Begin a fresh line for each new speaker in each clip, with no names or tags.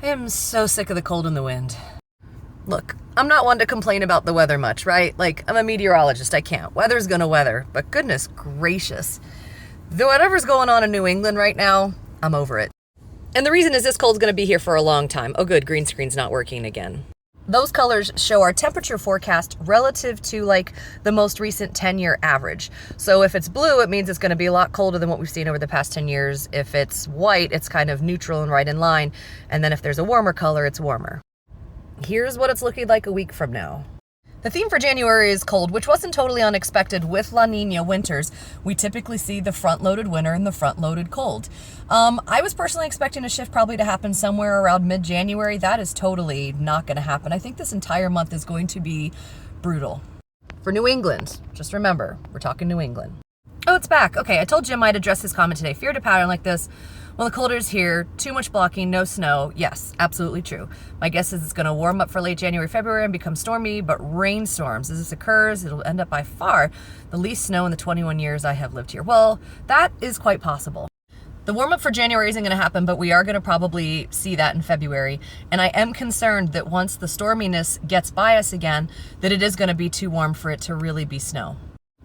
I am so sick of the cold and the wind. Look, I'm not one to complain about the weather much, right? Like, I'm a meteorologist, I can't. Weather's gonna weather, but goodness gracious. Whatever's going on in New England right now, I'm over it. And the reason is this cold's gonna be here for a long time. Oh good, green screen's not working again. Those colors show our temperature forecast relative to like the most recent 10-year average. So if it's blue, it means it's gonna be a lot colder than what we've seen over the past 10 years. If it's white, it's kind of neutral and right in line. And then if there's a warmer color, it's warmer. Here's what it's looking like a week from now. The theme for January is cold, which wasn't totally unexpected. With La Nina winters, we typically see the front-loaded winter and the front-loaded cold. I was personally expecting a shift probably to happen somewhere around mid-January. That is totally not going to happen. I think this entire month is going to be brutal. For New England, just remember, we're talking New England. Oh, it's back. Okay, I told Jim I'd address his comment today. Feared a pattern like this. Well, the colder is here, too much blocking, no snow. Yes, absolutely true. My guess is it's going to warm up for late January, February and become stormy, but rainstorms. As this occurs, it'll end up by far the least snow in the 21 years I have lived here. Well, that is quite possible. The warm up for January isn't going to happen, but we are going to probably see that in February. And I am concerned that once the storminess gets by us again, that it is going to be too warm for it to really be snow.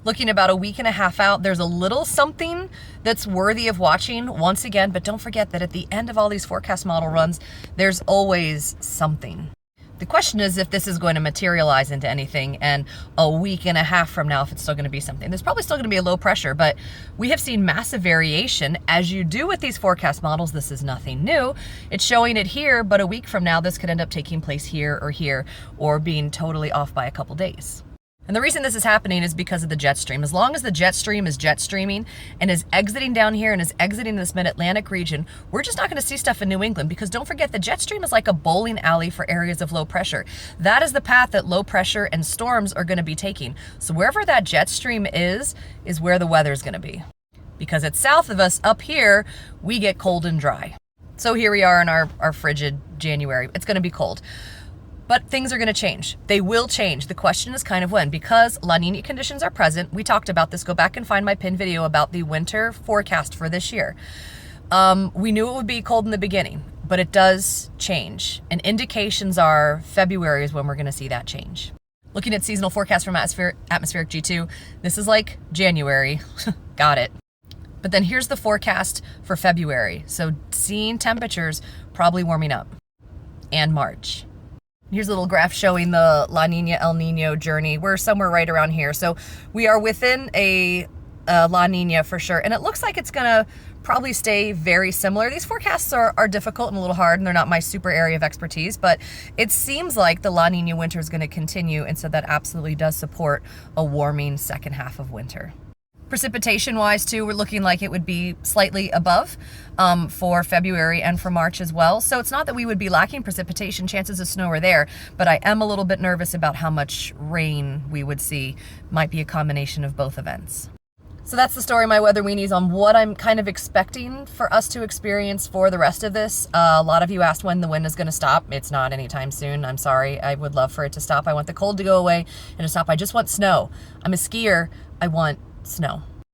Looking about a week and a half out, there's a little something that's worthy of watching once again, but don't forget that at the end of all these forecast model runs, there's always something. The question is if this is going to materialize into anything, and a week and a half from now, if it's still going to be something. There's probably still going to be a low pressure, but we have seen massive variation as you do with these forecast models. This is nothing new. It's showing it here, but a week from now, this could end up taking place here, or being totally off by a couple days. And the reason this is happening is because of the jet stream. As long as the jet stream is jet streaming and is exiting down here and is exiting this mid-Atlantic region, we're just not going to see stuff in New England, because don't forget the jet stream is like a bowling alley for areas of low pressure. That is the path that low pressure and storms are going to be taking. So wherever that jet stream is where the weather is going to be. Because it's south of us up here, we get cold and dry. So here we are in our frigid January. It's going to be cold. But things are going to change. They will change. The question is kind of when. Because La Nina conditions are present, we talked about this. Go back and find my pinned video about the winter forecast for this year. We knew it would be cold in the beginning, but it does change. And indications are February is when we're going to see that change. Looking at seasonal forecast from Atmospheric G2, this is like January. Got it. But then here's the forecast for February. So seeing temperatures probably warming up. And March. Here's a little graph showing the La Nina El Nino journey. We're somewhere right around here. So we are within a La Nina for sure. And it looks like it's gonna probably stay very similar. These forecasts are difficult and a little hard, and they're not my super area of expertise, but it seems like the La Nina winter is gonna continue. And so that absolutely does support a warming second half of winter. Precipitation-wise, too, we're looking like it would be slightly above for February and for March as well. So it's not that we would be lacking precipitation. Chances of snow are there, but I am a little bit nervous about how much rain we would see. Might be a combination of both events. So that's the story, my weather weenies, on what I'm kind of expecting for us to experience for the rest of this. A lot of you asked when the wind is going to stop. It's not anytime soon. I'm sorry. I would love for it to stop. I want the cold to go away and to stop. I just want snow. I'm a skier. I want snow.